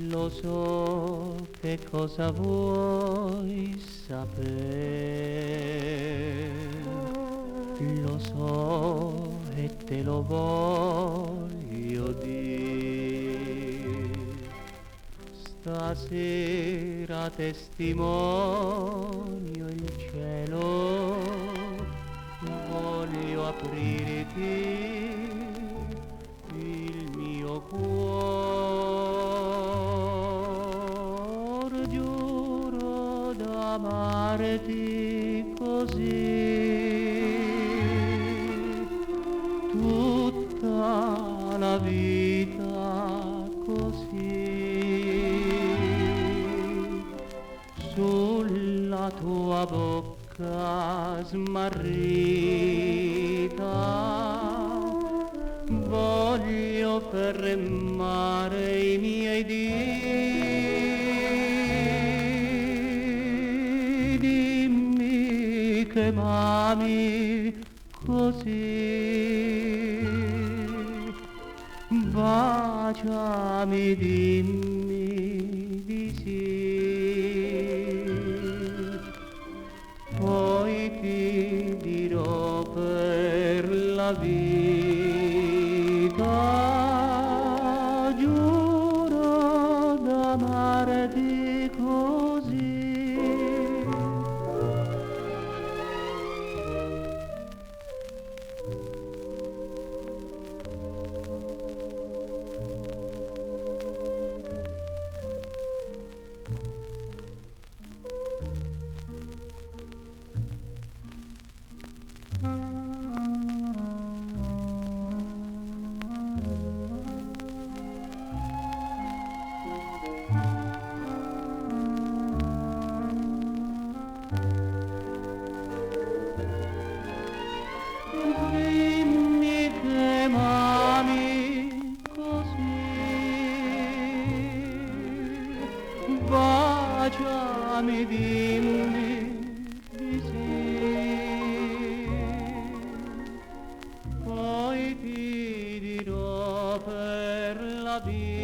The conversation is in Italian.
Lo so che cosa vuoi sapere, lo so e te lo voglio dire. Stasera testimonio il cielo, voglio aprirti il mio cuore, giuro d'amarti così, tutta la vita così, sulla tua bocca smarrita voglio fermare i miei dì. Dimmi che m'ami così, baciami, dimmi di sì, poi ti dirò per la vita, giuro d'amarti così. Dimmi che m'ami così, baciami, dimmi di sì, poi ti dirò per la vita.